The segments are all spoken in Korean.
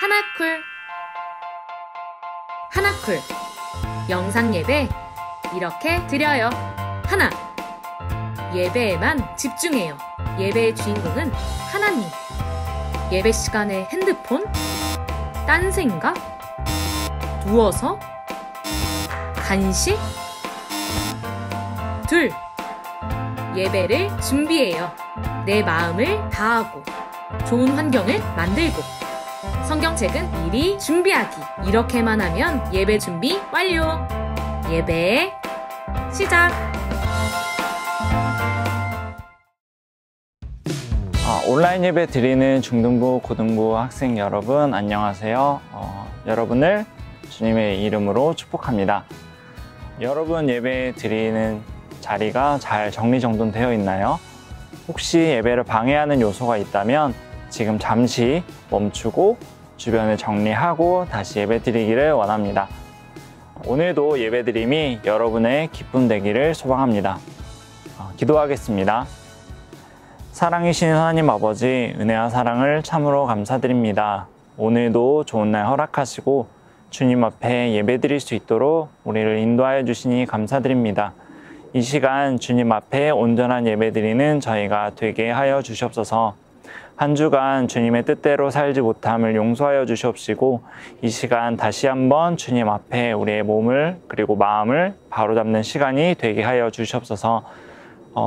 하나쿨 하나쿨 영상 예배 이렇게 드려요. 하나, 예배에만 집중해요. 예배의 주인공은 하나님. 예배 시간에 핸드폰? 딴 생각? 누워서? 간식? 둘, 예배를 준비해요. 내 마음을 다하고 좋은 환경을 만들고 성경책은 미리 준비하기. 이렇게만 하면 예배 준비 완료. 예배 시작. 온라인 예배 드리는 중등부, 고등부 학생 여러분 안녕하세요. 여러분을 주님의 이름으로 축복합니다. 여러분 예배 드리는 자리가 잘 정리정돈되어 있나요? 혹시 예배를 방해하는 요소가 있다면 지금 잠시 멈추고 주변을 정리하고 다시 예배 드리기를 원합니다. 오늘도 예배 드림이 여러분의 기쁨 되기를 소망합니다. 기도하겠습니다. 사랑이신 하나님 아버지, 은혜와 사랑을 참으로 감사드립니다. 오늘도 좋은 날 허락하시고 주님 앞에 예배 드릴 수 있도록 우리를 인도하여 주시니 감사드립니다. 이 시간 주님 앞에 온전한 예배 드리는 저희가 되게 하여 주시옵소서. 한 주간 주님의 뜻대로 살지 못함을 용서하여 주시옵시고 이 시간 다시 한번 주님 앞에 우리의 몸을 그리고 마음을 바로잡는 시간이 되게 하여 주시옵소서.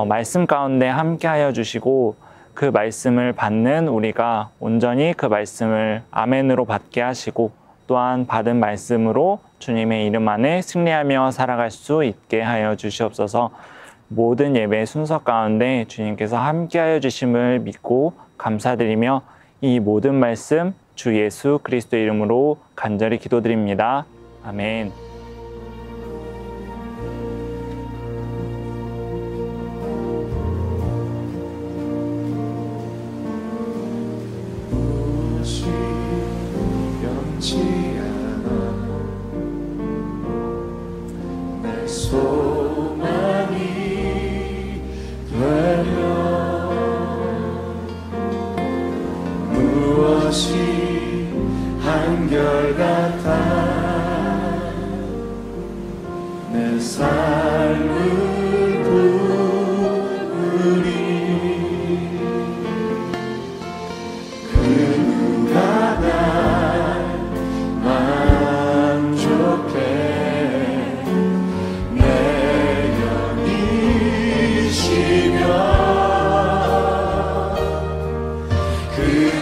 말씀 가운데 함께 하여 주시고 그 말씀을 받는 우리가 온전히 그 말씀을 아멘으로 받게 하시고 또한 받은 말씀으로 주님의 이름 안에 승리하며 살아갈 수 있게 하여 주시옵소서. 모든 예배 순서 가운데 주님께서 함께하여 주심을 믿고 감사드리며 이 모든 말씀 주 예수 그리스도 이름으로 간절히 기도드립니다. 아멘. 한결같아 내 삶을 부으리 그가 날 만족해 내 영이시며 그를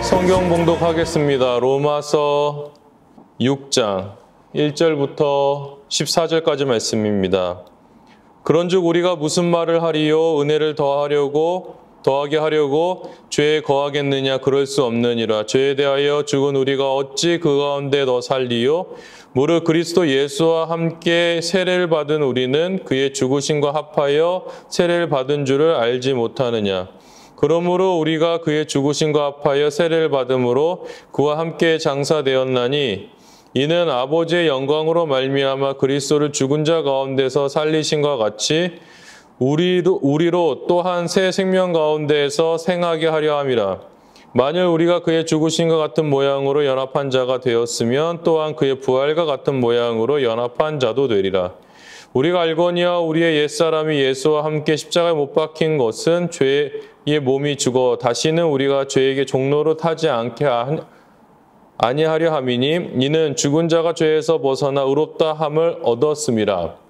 성경 봉독하겠습니다. 로마서 6장 1절부터 14절까지 말씀입니다. 그런즉 우리가 무슨 말을 하리요? 은혜를 더하게 하려고 죄에 거하겠느냐? 그럴 수 없느니라. 죄에 대하여 죽은 우리가 어찌 그 가운데 더 살리요? 무릇 그리스도 예수와 함께 세례를 받은 우리는 그의 죽으심과 합하여 세례를 받은 줄을 알지 못하느냐? 그러므로 우리가 그의 죽으심과 합하여 세례를 받음으로 그와 함께 장사되었나니 이는 아버지의 영광으로 말미암아 그리스도를 죽은 자 가운데서 살리심과 같이 우리로 또한 새 생명 가운데에서 생하게 하려 함이라. 만일 우리가 그의 죽으심과 같은 모양으로 연합한 자가 되었으면 또한 그의 부활과 같은 모양으로 연합한 자도 되리라. 우리가 알거니와 우리의 옛사람이 예수와 함께 십자가에 못 박힌 것은 죄의 몸이 죽어 다시는 우리가 죄에게 종로로 타지 않게 아니하려 함이니 이는 죽은 자가 죄에서 벗어나 의롭다 함을 얻었음이라.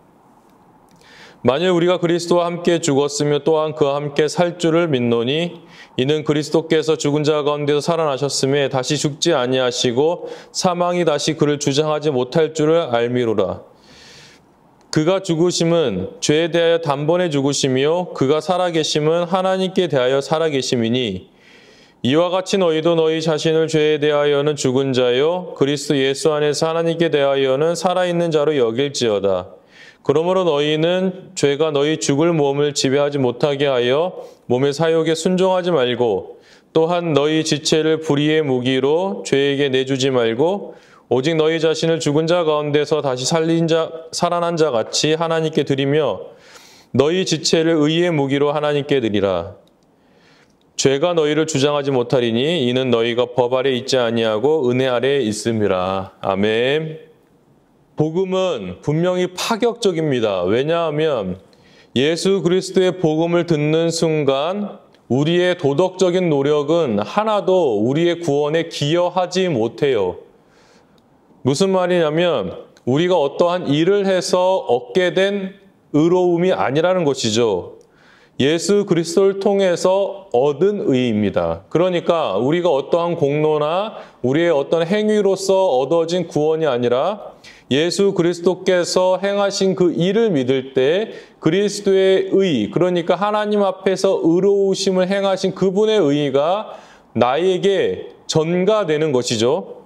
만일 우리가 그리스도와 함께 죽었으며 또한 그와 함께 살 줄을 믿노니 이는 그리스도께서 죽은 자 가운데서 살아나셨음에 다시 죽지 아니하시고 사망이 다시 그를 주장하지 못할 줄을 알미로라. 그가 죽으심은 죄에 대하여 단번에 죽으심이요 그가 살아계심은 하나님께 대하여 살아계심이니 이와 같이 너희도 너희 자신을 죄에 대하여는 죽은 자요 그리스도 예수 안에서 하나님께 대하여는 살아있는 자로 여길지어다. 그러므로 너희는 죄가 너희 죽을 몸을 지배하지 못하게 하여 몸의 사욕에 순종하지 말고 또한 너희 지체를 불의의 무기로 죄에게 내주지 말고 오직 너희 자신을 죽은 자 가운데서 다시 살아난 자 같이 하나님께 드리며 너희 지체를 의의 무기로 하나님께 드리라. 죄가 너희를 주장하지 못하리니 이는 너희가 법 아래 있지 아니하고 은혜 아래에 있음이라. 아멘. 복음은 분명히 파격적입니다. 왜냐하면 예수 그리스도의 복음을 듣는 순간 우리의 도덕적인 노력은 하나도 우리의 구원에 기여하지 못해요. 무슨 말이냐면 우리가 어떠한 일을 해서 얻게 된 의로움이 아니라는 것이죠. 예수 그리스도를 통해서 얻은 의입니다. 그러니까 우리가 어떠한 공로나 우리의 어떤 행위로서 얻어진 구원이 아니라 예수 그리스도께서 행하신 그 일을 믿을 때 그리스도의 의, 그러니까 하나님 앞에서 의로우심을 행하신 그분의 의가 나에게 전가되는 것이죠.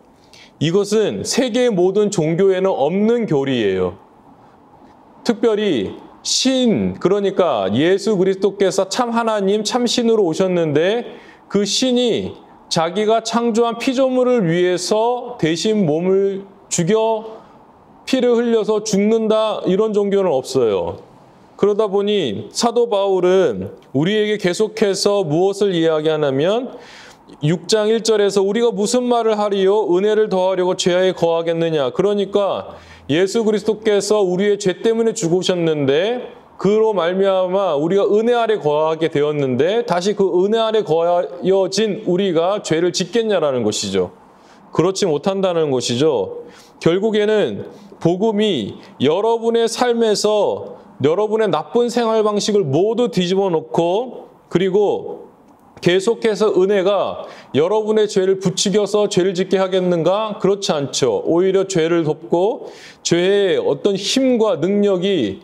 이것은 세계 모든 종교에는 없는 교리예요. 특별히 그러니까 예수 그리스도께서 참 하나님, 참 신으로 오셨는데 그 신이 자기가 창조한 피조물을 위해서 대신 몸을 죽여 피를 흘려서 죽는다, 이런 종교는 없어요. 그러다 보니 사도 바울은 우리에게 계속해서 무엇을 이야기하냐면 6장 1절에서 우리가 무슨 말을 하리요? 은혜를 더하려고 죄에 거하겠느냐? 그러니까 예수 그리스도께서 우리의 죄 때문에 죽으셨는데 그로 말미암아 우리가 은혜 아래 거하게 되었는데 다시 그 은혜 아래 거하여진 우리가 죄를 짓겠냐라는 것이죠. 그렇지 못한다는 것이죠. 결국에는 복음이 여러분의 삶에서 여러분의 나쁜 생활 방식을 모두 뒤집어 놓고 그리고 계속해서 은혜가 여러분의 죄를 부추겨서 죄를 짓게 하겠는가? 그렇지 않죠. 오히려 죄를 덮고 죄의 어떤 힘과 능력이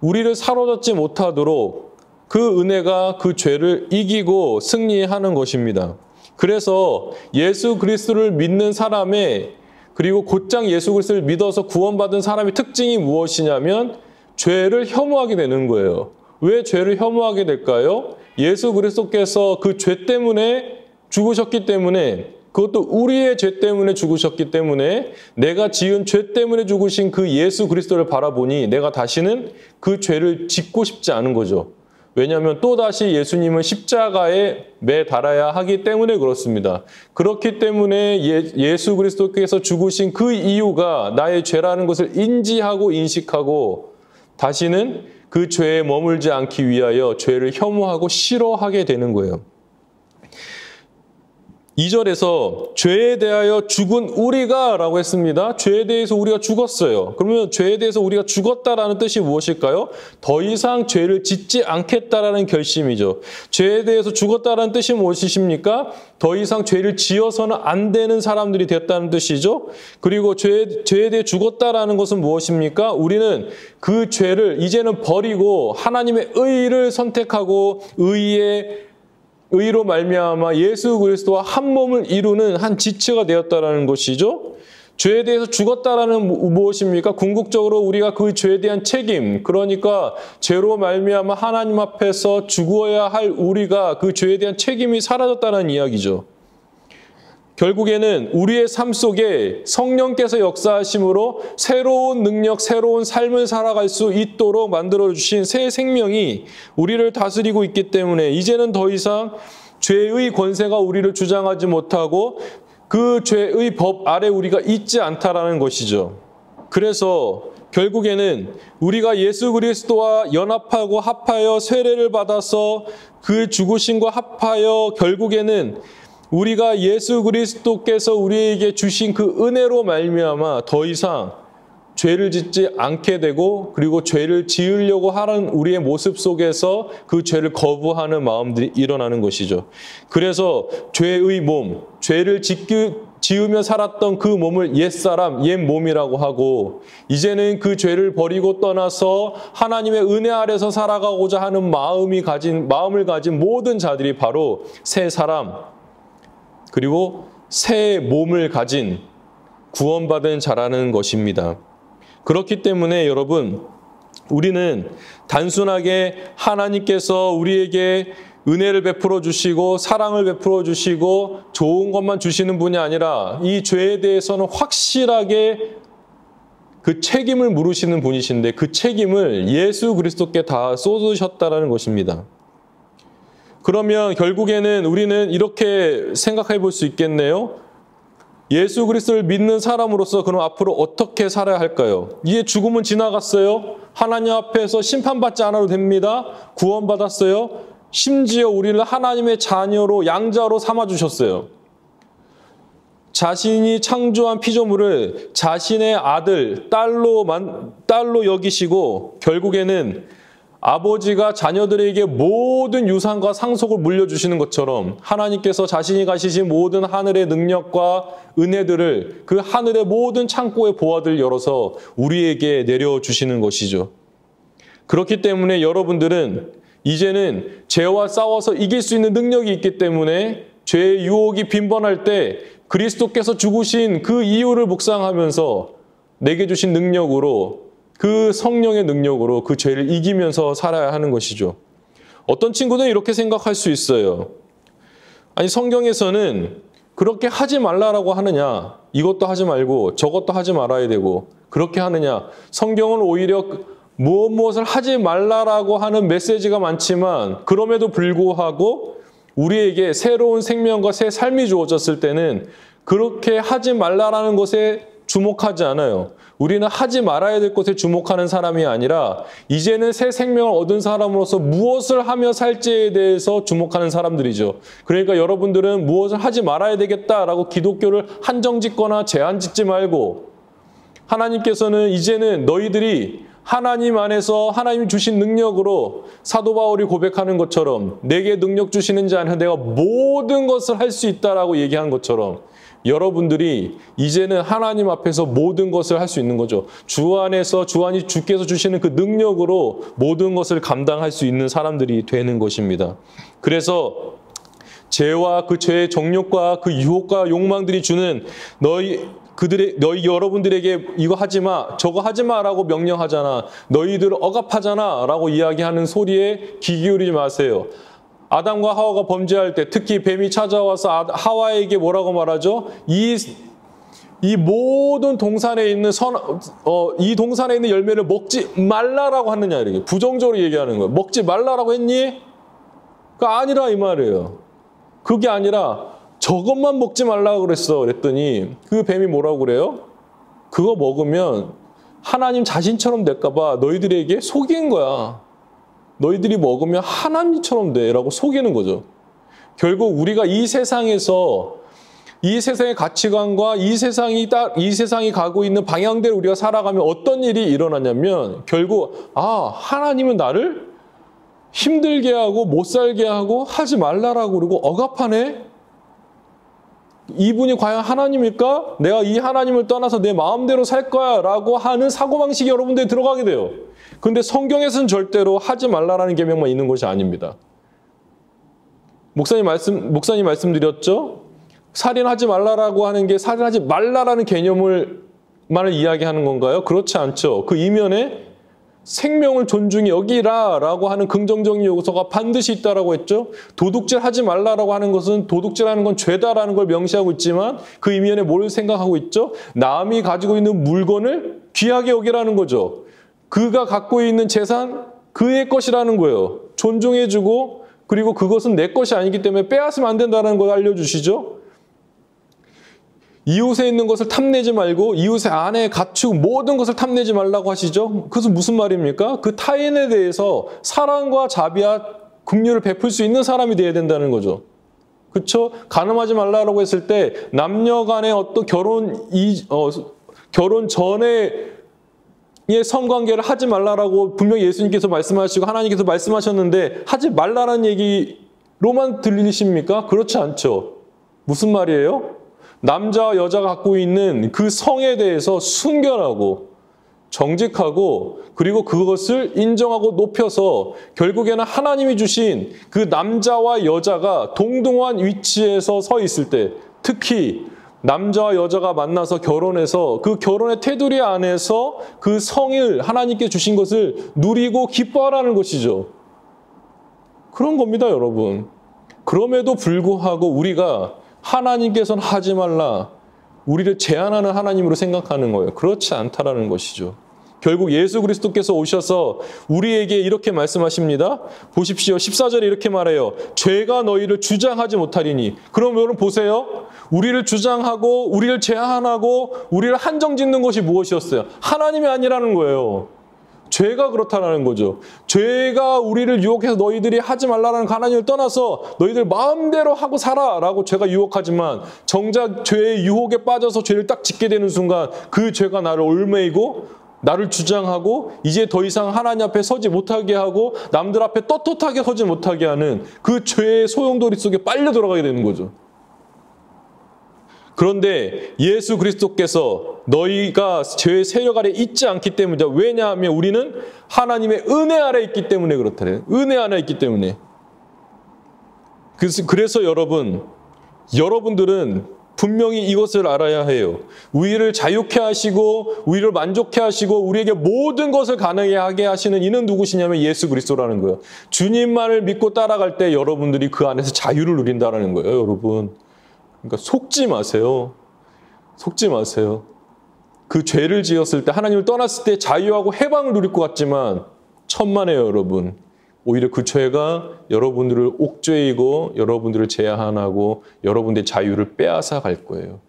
우리를 사로잡지 못하도록 그 은혜가 그 죄를 이기고 승리하는 것입니다. 그래서 예수 그리스도를 믿는 사람의 그리고 곧장 예수 그리스도를 믿어서 구원받은 사람의 특징이 무엇이냐면 죄를 혐오하게 되는 거예요. 왜 죄를 혐오하게 될까요? 예수 그리스도께서 그 죄 때문에 죽으셨기 때문에 그것도 우리의 죄 때문에 죽으셨기 때문에 내가 지은 죄 때문에 죽으신 그 예수 그리스도를 바라보니 내가 다시는 그 죄를 짓고 싶지 않은 거죠. 왜냐하면 또다시 예수님은 십자가에 매 달아야 하기 때문에 그렇습니다. 그렇기 때문에 예수 그리스도께서 죽으신 그 이유가 나의 죄라는 것을 인지하고 인식하고 다시는 그 죄에 머물지 않기 위하여 죄를 혐오하고 싫어하게 되는 거예요. 2절에서 죄에 대하여 죽은 우리가 라고 했습니다. 죄에 대해서 우리가 죽었어요. 그러면 죄에 대해서 우리가 죽었다라는 뜻이 무엇일까요? 더 이상 죄를 짓지 않겠다라는 결심이죠. 죄에 대해서 죽었다라는 뜻이 무엇이십니까? 더 이상 죄를 지어서는 안 되는 사람들이 됐다는 뜻이죠. 그리고 죄에 대해 죽었다라는 것은 무엇입니까? 우리는 그 죄를 이제는 버리고 하나님의 의를 선택하고 의로 말미암아 예수 그리스도와 한 몸을 이루는 한 지체가 되었다라는 것이죠. 죄에 대해서 죽었다라는 무엇입니까? 궁극적으로 우리가 그 죄에 대한 책임, 그러니까 죄로 말미암아 하나님 앞에서 죽어야 할 우리가 그 죄에 대한 책임이 사라졌다는 이야기죠. 결국에는 우리의 삶 속에 성령께서 역사하심으로 새로운 능력, 새로운 삶을 살아갈 수 있도록 만들어주신 새 생명이 우리를 다스리고 있기 때문에 이제는 더 이상 죄의 권세가 우리를 주장하지 못하고 그 죄의 법 아래 우리가 있지 않다라는 것이죠. 그래서 결국에는 우리가 예수 그리스도와 연합하고 합하여 세례를 받아서 그 죽으심과 합하여 결국에는 우리가 예수 그리스도께서 우리에게 주신 그 은혜로 말미암아 더 이상 죄를 짓지 않게 되고 그리고 죄를 지으려고 하는 우리의 모습 속에서 그 죄를 거부하는 마음들이 일어나는 것이죠. 그래서 죄의 몸, 죄를 지으며 살았던 그 몸을 옛사람, 옛몸이라고 하고 이제는 그 죄를 버리고 떠나서 하나님의 은혜 아래서 살아가고자 하는 마음을 가진 모든 자들이 바로 새 사람 그리고 새 몸을 가진 구원받은 자라는 것입니다. 그렇기 때문에 여러분, 우리는 단순하게 하나님께서 우리에게 은혜를 베풀어 주시고 사랑을 베풀어 주시고 좋은 것만 주시는 분이 아니라 이 죄에 대해서는 확실하게 그 책임을 물으시는 분이신데 그 책임을 예수 그리스도께 다 쏟으셨다는 것입니다. 그러면 결국에는 우리는 이렇게 생각해 볼 수 있겠네요. 예수 그리스도를 믿는 사람으로서 그럼 앞으로 어떻게 살아야 할까요? 이제 죽음은 지나갔어요. 하나님 앞에서 심판받지 않아도 됩니다. 구원받았어요. 심지어 우리를 하나님의 자녀로 양자로 삼아주셨어요. 자신이 창조한 피조물을 자신의 아들, 딸로 여기시고 결국에는 아버지가 자녀들에게 모든 유산과 상속을 물려주시는 것처럼 하나님께서 자신이 가지신 모든 하늘의 능력과 은혜들을 그 하늘의 모든 창고의 보화들을 열어서 우리에게 내려주시는 것이죠. 그렇기 때문에 여러분들은 이제는 죄와 싸워서 이길 수 있는 능력이 있기 때문에 죄의 유혹이 빈번할 때 그리스도께서 죽으신 그 이유를 묵상하면서 내게 주신 능력으로 그 성령의 능력으로 그 죄를 이기면서 살아야 하는 것이죠. 어떤 친구들은 이렇게 생각할 수 있어요. 아니 성경에서는 그렇게 하지 말라라고 하느냐, 이것도 하지 말고 저것도 하지 말아야 되고 그렇게 하느냐. 성경은 오히려 무엇을 하지 말라라고 하는 메시지가 많지만 그럼에도 불구하고 우리에게 새로운 생명과 새 삶이 주어졌을 때는 그렇게 하지 말라라는 것에 주목하지 않아요. 우리는 하지 말아야 될 것에 주목하는 사람이 아니라 이제는 새 생명을 얻은 사람으로서 무엇을 하며 살지에 대해서 주목하는 사람들이죠. 그러니까 여러분들은 무엇을 하지 말아야 되겠다라고 기독교를 한정짓거나 제한짓지 말고 하나님께서는 이제는 너희들이 하나님 안에서 하나님이 주신 능력으로 사도 바울이 고백하는 것처럼 내게 능력 주시는 자 안에서 내가 모든 것을 할 수 있다라고 얘기한 것처럼 여러분들이 이제는 하나님 앞에서 모든 것을 할 수 있는 거죠. 주 안에서 주께서 주시는 그 능력으로 모든 것을 감당할 수 있는 사람들이 되는 것입니다. 그래서 죄와 그 죄의 정욕과 그 유혹과 욕망들이 주는 너희 여러분들에게 이거 하지 마, 저거 하지 마라고 명령하잖아. 너희들 억압하잖아 라고 이야기하는 소리에 귀 기울이지 마세요. 아담과 하와가 범죄할 때 특히 뱀이 찾아와서 하와에게 뭐라고 말하죠? 이 모든 동산에 있는 이 동산에 있는 열매를 먹지 말라라고 하느냐 이렇게 부정적으로 얘기하는 거예요. 먹지 말라라고 했니? 그게 아니라 이 말이에요. 그게 아니라 저것만 먹지 말라고 그랬어. 그랬더니 그 뱀이 뭐라고 그래요? 그거 먹으면 하나님 자신처럼 될까 봐 너희들에게 속인 거야. 너희들이 먹으면 하나님처럼 돼 라고 속이는 거죠. 결국 우리가 이 세상에서 이 세상의 가치관과 이 세상이 가고 있는 방향대로 우리가 살아가면 어떤 일이 일어나냐면 결국 하나님은 나를 힘들게 하고 못 살게 하고 하지 말라라고 그러고 억압하네? 이분이 과연 하나님일까? 내가 이 하나님을 떠나서 내 마음대로 살 거야 라고 하는 사고방식이 여러분들이 들어가게 돼요. 그런데 성경에서는 절대로 하지 말라라는 계명만 있는 것이 아닙니다. 목사님 말씀드렸죠? 살인하지 말라라고 하는 게 살인하지 말라라는 개념만을 이야기하는 건가요? 그렇지 않죠. 그 이면에 생명을 존중히 여기라라고 하는 긍정적인 요소가 반드시 있다라고 했죠. 도둑질 하지 말라라고 하는 것은 도둑질하는 건 죄다라는 걸 명시하고 있지만 그 이면에 뭘 생각하고 있죠? 남이 가지고 있는 물건을 귀하게 여기라는 거죠. 그가 갖고 있는 재산 그의 것이라는 거예요. 존중해주고 그리고 그것은 내 것이 아니기 때문에 빼앗으면 안 된다는 걸 알려주시죠. 이웃에 있는 것을 탐내지 말고 이웃의 안에 갖추고 모든 것을 탐내지 말라고 하시죠. 그것은 무슨 말입니까? 그 타인에 대해서 사랑과 자비와 긍휼을 베풀 수 있는 사람이 되어야 된다는 거죠. 그렇죠? 간음하지 말라고 했을 때 남녀 간의 어떤 결혼 전에 성관계를 하지 말라라고 분명히 예수님께서 말씀하시고 하나님께서 말씀하셨는데 하지 말라는 얘기로만 들리십니까? 그렇지 않죠. 무슨 말이에요? 남자와 여자가 갖고 있는 그 성에 대해서 순결하고 정직하고 그리고 그것을 인정하고 높여서 결국에는 하나님이 주신 그 남자와 여자가 동등한 위치에서 서 있을 때 특히 남자와 여자가 만나서 결혼해서 그 결혼의 테두리 안에서 그 성을 하나님께 주신 것을 누리고 기뻐하라는 것이죠. 그런 겁니다, 여러분. 그럼에도 불구하고 우리가 하나님께서는 하지 말라, 우리를 제한하는 하나님으로 생각하는 거예요. 그렇지 않다라는 것이죠. 결국 예수 그리스도께서 오셔서 우리에게 이렇게 말씀하십니다. 보십시오. 14절에 이렇게 말해요. 죄가 너희를 주장하지 못하리니. 그럼 여러분 보세요. 우리를 주장하고 우리를 제한하고 우리를 한정짓는 것이 무엇이었어요? 하나님이 아니라는 거예요. 죄가 그렇다라는 거죠. 죄가 우리를 유혹해서 너희들이 하지 말라는 하나님을 떠나서 너희들 마음대로 하고 살아라고 죄가 유혹하지만 정작 죄의 유혹에 빠져서 죄를 딱 짓게 되는 순간 그 죄가 나를 얽매이고 나를 주장하고 이제 더 이상 하나님 앞에 서지 못하게 하고 남들 앞에 떳떳하게 서지 못하게 하는 그 죄의 소용돌이 속에 빨려 들어가게 되는 거죠. 그런데 예수 그리스도께서 너희가 죄의 세력 아래 있지 않기 때문이다. 왜냐하면 우리는 하나님의 은혜 아래 있기 때문에 그렇다래요. 은혜 아래 있기 때문에. 그래서 여러분들은 분명히 이것을 알아야 해요. 우리를 자유케 하시고 우리를 만족케 하시고 우리에게 모든 것을 가능하게 하시는 이는 누구시냐면 예수 그리스도라는 거예요. 주님만을 믿고 따라갈 때 여러분들이 그 안에서 자유를 누린다는 거예요, 여러분. 그러니까 속지 마세요. 속지 마세요. 그 죄를 지었을 때 하나님을 떠났을 때 자유하고 해방을 누릴 것 같지만 천만에요, 여러분. 오히려 그 죄가 여러분들을 옥죄이고 여러분들을 제한하고 여러분들의 자유를 빼앗아 갈 거예요.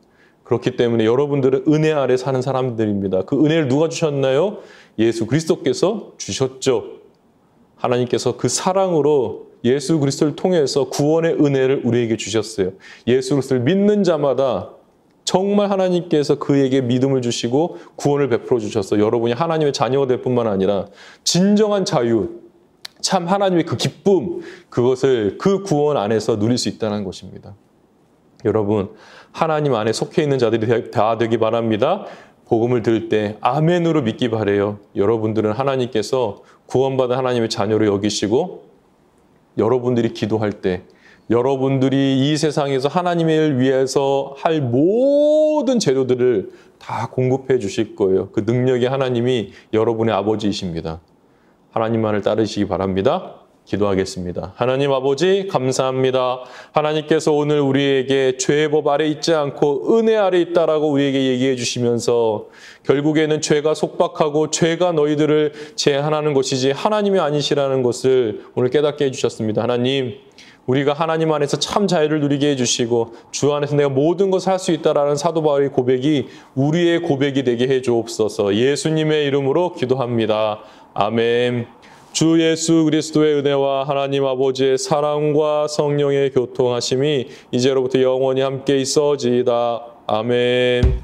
그렇기 때문에 여러분들은 은혜 아래 사는 사람들입니다. 그 은혜를 누가 주셨나요? 예수 그리스도께서 주셨죠. 하나님께서 그 사랑으로 예수 그리스도를 통해서 구원의 은혜를 우리에게 주셨어요. 예수 그리스도를 믿는 자마다 정말 하나님께서 그에게 믿음을 주시고 구원을 베풀어 주셔서 여러분이 하나님의 자녀가 될 뿐만 아니라 진정한 자유, 참 하나님의 그 기쁨, 그것을 그 구원 안에서 누릴 수 있다는 것입니다. 여러분, 하나님 안에 속해 있는 자들이 다 되기 바랍니다. 복음을 들을 때 아멘으로 믿기 바라요. 여러분들은 하나님께서 구원받은 하나님의 자녀로 여기시고 여러분들이 기도할 때 여러분들이 이 세상에서 하나님을 위해서 할 모든 재료들을 다 공급해 주실 거예요. 그 능력의 하나님이 여러분의 아버지이십니다. 하나님만을 따르시기 바랍니다. 기도하겠습니다. 하나님 아버지 감사합니다. 하나님께서 오늘 우리에게 죄의 법 아래 있지 않고 은혜 아래 있다라고 우리에게 얘기해 주시면서 결국에는 죄가 속박하고 죄가 너희들을 제한하는 것이지 하나님이 아니시라는 것을 오늘 깨닫게 해주셨습니다. 하나님, 우리가 하나님 안에서 참 자유를 누리게 해주시고 주 안에서 내가 모든 것을 할 수 있다라는 사도 바울의 고백이 우리의 고백이 되게 해주옵소서. 예수님의 이름으로 기도합니다. 아멘. 주 예수 그리스도의 은혜와 하나님 아버지의 사랑과 성령의 교통하심이 이제로부터 영원히 함께 있어지이다. 아멘.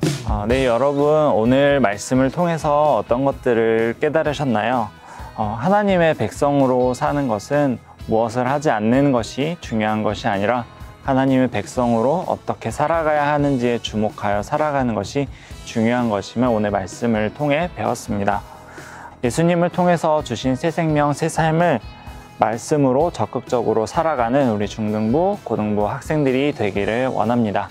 네, 여러분 오늘 말씀을 통해서 어떤 것들을 깨달으셨나요? 하나님의 백성으로 사는 것은 무엇을 하지 않는 것이 중요한 것이 아니라 하나님의 백성으로 어떻게 살아가야 하는지에 주목하여 살아가는 것이 중요한 것임을 오늘 말씀을 통해 배웠습니다. 예수님을 통해서 주신 새 생명, 새 삶을 말씀으로 적극적으로 살아가는 우리 중등부, 고등부 학생들이 되기를 원합니다.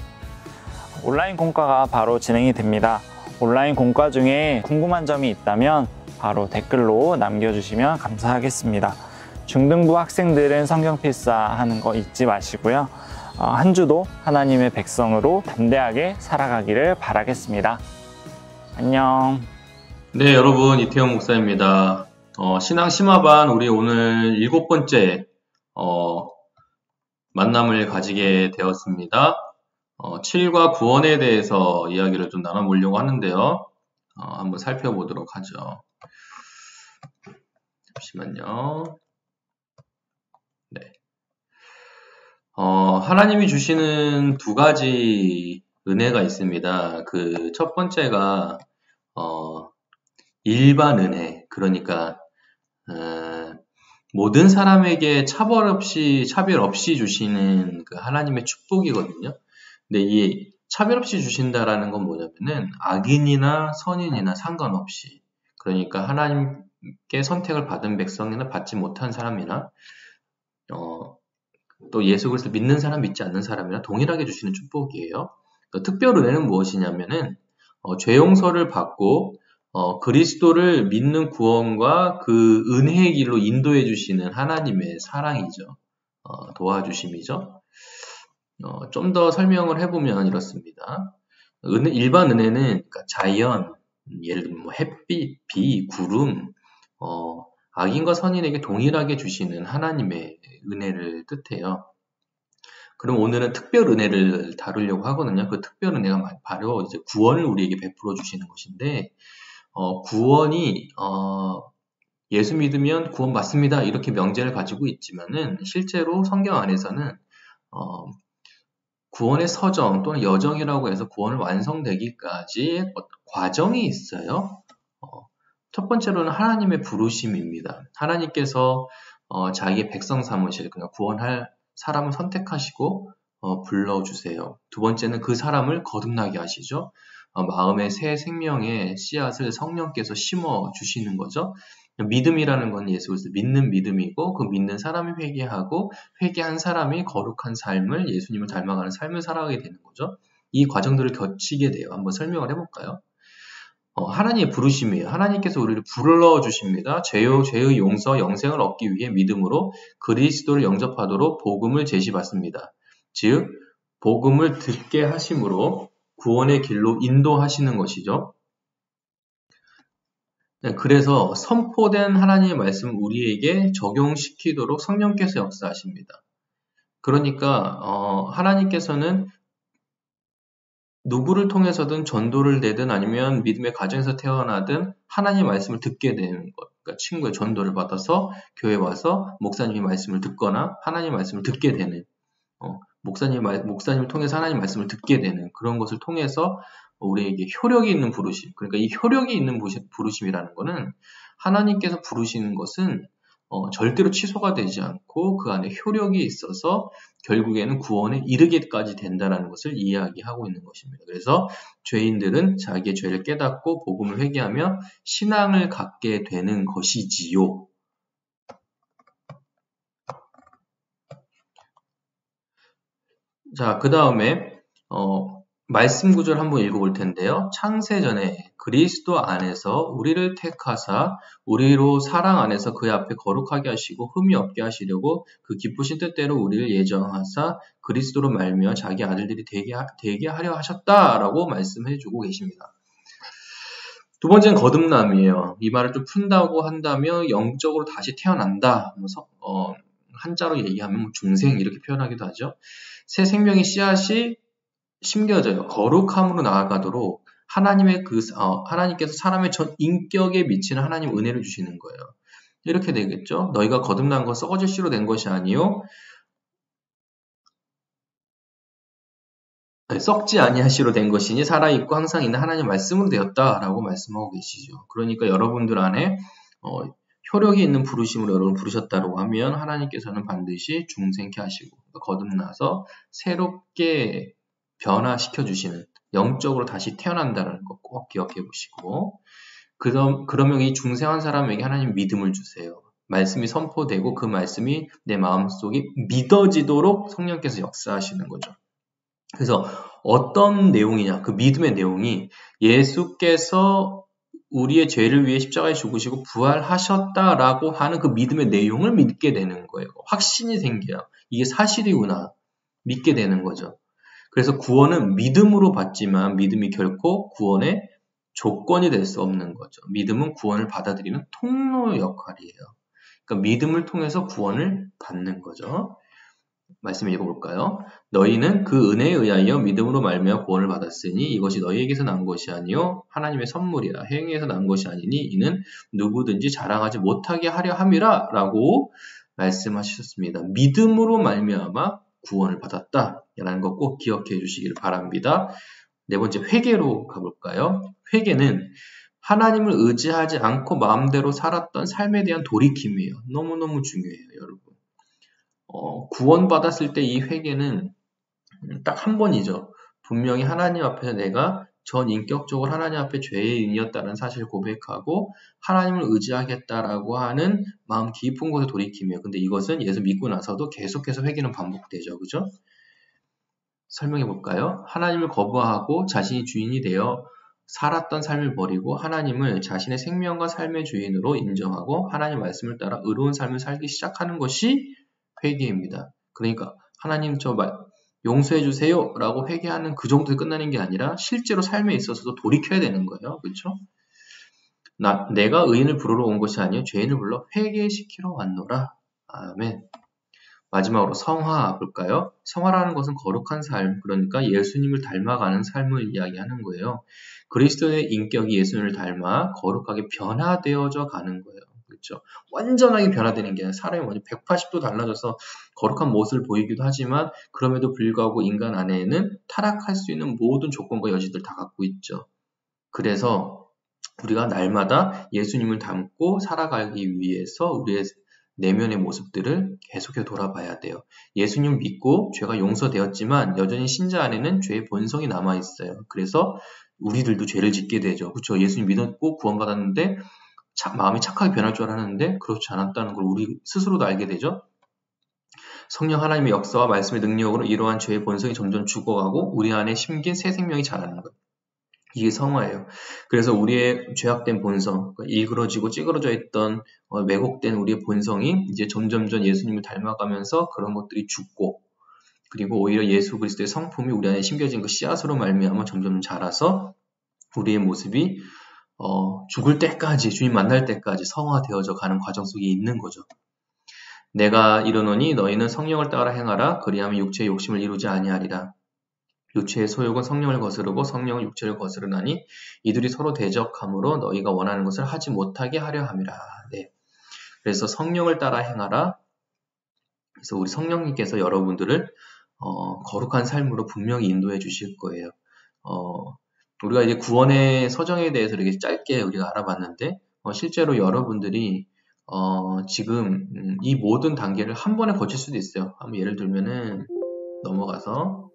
온라인 공과가 바로 진행이 됩니다. 온라인 공과 중에 궁금한 점이 있다면 바로 댓글로 남겨주시면 감사하겠습니다. 중등부 학생들은 성경 필사하는 거 잊지 마시고요. 한 주도 하나님의 백성으로 담대하게 살아가기를 바라겠습니다. 안녕. 네, 여러분, 이태영 목사입니다. 신앙 심화반 우리 오늘 7번째 만남을 가지게 되었습니다. 7과 구원에 대해서 이야기를 좀 나눠보려고 하는데요. 한번 살펴보도록 하죠. 잠시만요. 네. 하나님이 주시는 두 가지 은혜가 있습니다. 그 첫 번째가 일반 은혜, 그러니까 모든 사람에게 차별 없이 주시는 그 하나님의 축복이거든요. 근데 이 차별 없이 주신다라는 건 뭐냐면은 악인이나 선인이나 상관없이, 그러니까 하나님께 선택을 받은 백성이나 받지 못한 사람이나 또 예수 그리스도 믿는 사람 믿지 않는 사람이나 동일하게 주시는 축복이에요. 특별 은혜는 무엇이냐면은 죄 용서를 받고 그리스도를 믿는 구원과 그 은혜의 길로 인도해 주시는 하나님의 사랑이죠. 도와주심이죠. 좀 더 설명을 해보면 이렇습니다. 일반 은혜는 그러니까 자연, 예를 들면 뭐 햇빛, 비, 구름, 악인과 선인에게 동일하게 주시는 하나님의 은혜를 뜻해요. 그럼 오늘은 특별 은혜를 다루려고 하거든요. 그 특별 은혜가 바로 이제 구원을 우리에게 베풀어 주시는 것인데, 구원이 예수 믿으면 구원 받습니다 이렇게 명제를 가지고 있지만은 실제로 성경 안에서는 구원의 서정 또는 여정이라고 해서 구원을 완성되기까지 과정이 있어요. 첫 번째로는 하나님의 부르심입니다. 하나님께서 자기의 백성 삼으실, 그러니까 구원할 사람을 선택하시고 불러주세요. 두 번째는 그 사람을 거듭나게 하시죠. 마음의 새 생명의 씨앗을 성령께서 심어주시는 거죠. 믿음이라는 건 예수 그리스도 믿는 믿음이고, 그 믿는 사람이 회개하고 회개한 사람이 거룩한 삶을, 예수님을 닮아가는 삶을 살아가게 되는 거죠. 이 과정들을 거치게 돼요. 한번 설명을 해볼까요? 하나님의 부르심이에요. 하나님께서 우리를 불러주십니다. 죄의 용서, 영생을 얻기 위해 믿음으로 그리스도를 영접하도록 복음을 제시받습니다. 즉 복음을 듣게 하심으로 구원의 길로 인도하시는 것이죠. 그래서 선포된 하나님의 말씀을 우리에게 적용시키도록 성령께서 역사하십니다. 그러니까 하나님께서는 누구를 통해서든 전도를 되든 아니면 믿음의 가정에서 태어나든 하나님의 말씀을 듣게 되는 것. 그러니까 친구의 전도를 받아서 교회에 와서 목사님의 말씀을 듣거나 하나님의 말씀을 듣게 되는, 목사님을 통해서 하나님의 말씀을 듣게 되는 그런 것을 통해서 우리에게 효력이 있는 부르심. 그러니까 이 효력이 있는 부르심이라는 것은 하나님께서 부르시는 것은 절대로 취소가 되지 않고 그 안에 효력이 있어서 결국에는 구원에 이르기까지 된다는 것을 이야기하고 있는 것입니다. 그래서 죄인들은 자기의 죄를 깨닫고 복음을 회개하며 신앙을 갖게 되는 것이지요. 자, 그 다음에 말씀 구절 한번 읽어볼 텐데요. 창세전에 그리스도 안에서 우리를 택하사 우리로 사랑 안에서 그의 앞에 거룩하게 하시고 흠이 없게 하시려고 그 기쁘신 뜻대로 우리를 예정하사 그리스도로 말미암아 자기 아들들이 되게 하려 하셨다라고 말씀해주고 계십니다. 두 번째는 거듭남이에요. 이 말을 좀 푼다고 한다면 영적으로 다시 태어난다. 한자로 얘기하면 중생 이렇게 표현하기도 하죠. 새 생명의 씨앗이 심겨져요. 거룩함으로 나아가도록 하나님께서 사람의 전 인격에 미치는 하나님 은혜를 주시는 거예요. 이렇게 되겠죠. 너희가 거듭난 것 썩어질 씨로 된 것이 아니요 썩지 아니할 씨로 된 것이니 살아있고 항상 있는 하나님 말씀으로 되었다라고 말씀하고 계시죠. 그러니까 여러분들 안에 효력이 있는 부르심으로 여러분을 부르셨다고 하면 하나님께서는 반드시 중생케 하시고 거듭나서 새롭게 변화시켜주시는, 영적으로 다시 태어난다는 거 꼭 기억해 보시고, 그러면 이 중생한 사람에게 하나님 믿음을 주세요. 말씀이 선포되고 그 말씀이 내 마음속에 믿어지도록 성령께서 역사하시는 거죠. 그래서 어떤 내용이냐, 그 믿음의 내용이 예수께서 우리의 죄를 위해 십자가에 죽으시고 부활하셨다라고 하는 그 믿음의 내용을 믿게 되는 거예요. 확신이 생겨요. 이게 사실이구나. 믿게 되는 거죠. 그래서 구원은 믿음으로 받지만 믿음이 결코 구원의 조건이 될 수 없는 거죠. 믿음은 구원을 받아들이는 통로 역할이에요. 그러니까 믿음을 통해서 구원을 받는 거죠. 말씀 읽어볼까요? 너희는 그 은혜에 의하여 믿음으로 말미암아 구원을 받았으니 이것이 너희에게서 난 것이 아니요 하나님의 선물이라. 행위에서 난 것이 아니니 이는 누구든지 자랑하지 못하게 하려 함이라 라고 말씀하셨습니다. 믿음으로 말미암아 구원을 받았다라는 것 꼭 기억해 주시기를 바랍니다. 네 번째, 회개로 가볼까요? 회개는 하나님을 의지하지 않고 마음대로 살았던 삶에 대한 돌이킴이에요. 너무너무 중요해요, 여러분. 구원받았을 때 이 회개는 딱 한 번이죠. 분명히 하나님 앞에서 내가 전인격적으로 하나님 앞에 죄인이었다는 사실을 고백하고 하나님을 의지하겠다라고 하는 마음 깊은 곳에 돌이킴이에요. 근데 이것은 예수 믿고 나서도 계속해서 회개는 반복되죠. 그죠? 설명해 볼까요? 하나님을 거부하고 자신이 주인이 되어 살았던 삶을 버리고 하나님을 자신의 생명과 삶의 주인으로 인정하고 하나님 말씀을 따라 의로운 삶을 살기 시작하는 것이 회개입니다. 그러니까 하나님 저 용서해 주세요 라고 회개하는 그 정도에 끝나는 게 아니라 실제로 삶에 있어서도 돌이켜야 되는 거예요. 그렇죠? 내가 의인을 부르러 온 것이 아니요 죄인을 불러 회개시키러 왔노라. 아멘. 마지막으로 성화 볼까요? 성화라는 것은 거룩한 삶, 그러니까 예수님을 닮아가는 삶을 이야기하는 거예요. 그리스도의 인격이 예수님을 닮아 거룩하게 변화되어져 가는 거예요. 그렇죠? 완전하게 변화되는 게 아니라 사람이 완전 180도 달라져서 거룩한 모습을 보이기도 하지만 그럼에도 불구하고 인간 안에는 타락할 수 있는 모든 조건과 여지들 다 갖고 있죠. 그래서 우리가 날마다 예수님을 닮고 살아가기 위해서 우리의 내면의 모습들을 계속해서 돌아봐야 돼요. 예수님 믿고 죄가 용서되었지만 여전히 신자 안에는 죄의 본성이 남아있어요. 그래서 우리들도 죄를 짓게 되죠. 그렇죠? 예수님 믿었고 구원받았는데 마음이 착하게 변할 줄 알았는데 그렇지 않았다는 걸 우리 스스로도 알게 되죠. 성령 하나님의 역사와 말씀의 능력으로 이러한 죄의 본성이 점점 죽어가고 우리 안에 심긴 새 생명이 자라는 거예요. 이게 성화예요. 그래서 우리의 죄악된 본성, 일그러지고 찌그러져 있던 왜곡된 우리의 본성이 이제 점점점 예수님을 닮아가면서 그런 것들이 죽고 그리고 오히려 예수 그리스도의 성품이 우리 안에 심겨진 그 씨앗으로 말미암아 점점 자라서 우리의 모습이 죽을 때까지 주님 만날 때까지 성화되어져 가는 과정 속에 있는 거죠. 내가 이르노니 너희는 성령을 따라 행하라. 그리하면 육체의 욕심을 이루지 아니하리라. 육체의 소욕은 성령을 거스르고 성령은 육체를 거스르나니 이들이 서로 대적함으로 너희가 원하는 것을 하지 못하게 하려 함이라. 네. 그래서 성령을 따라 행하라. 그래서 우리 성령님께서 여러분들을 거룩한 삶으로 분명히 인도해 주실 거예요. 우리가 이제 구원의 서정에 대해서 이렇게 짧게 우리가 알아봤는데 실제로 여러분들이 지금 이 모든 단계를 한 번에 거칠 수도 있어요. 한번 예를 들면은 넘어가서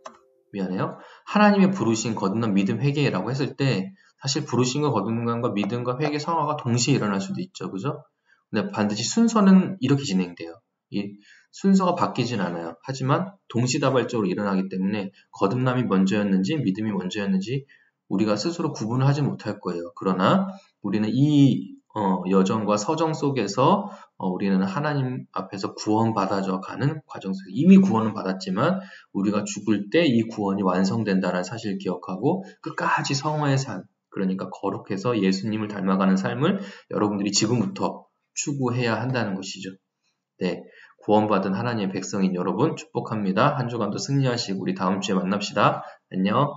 미안해요. 하나님의 부르신 거듭난 믿음 회개라고 했을 때 사실 부르심과 거듭남과 믿음과 회개 성화가 동시에 일어날 수도 있죠. 그죠? 근데 반드시 순서는 이렇게 진행돼요. 이 순서가 바뀌진 않아요. 하지만 동시다발적으로 일어나기 때문에 거듭남이 먼저였는지 믿음이 먼저였는지 우리가 스스로 구분을 하지 못할 거예요. 그러나 우리는 이 여정과 서정 속에서 우리는 하나님 앞에서 구원받아져 가는 과정 속에 이미 구원은 받았지만 우리가 죽을 때 이 구원이 완성된다는 사실을 기억하고 끝까지 성화의 삶, 그러니까 거룩해서 예수님을 닮아가는 삶을 여러분들이 지금부터 추구해야 한다는 것이죠. 네, 구원받은 하나님의 백성인 여러분 축복합니다. 한 주간도 승리하시고 우리 다음 주에 만납시다. 안녕.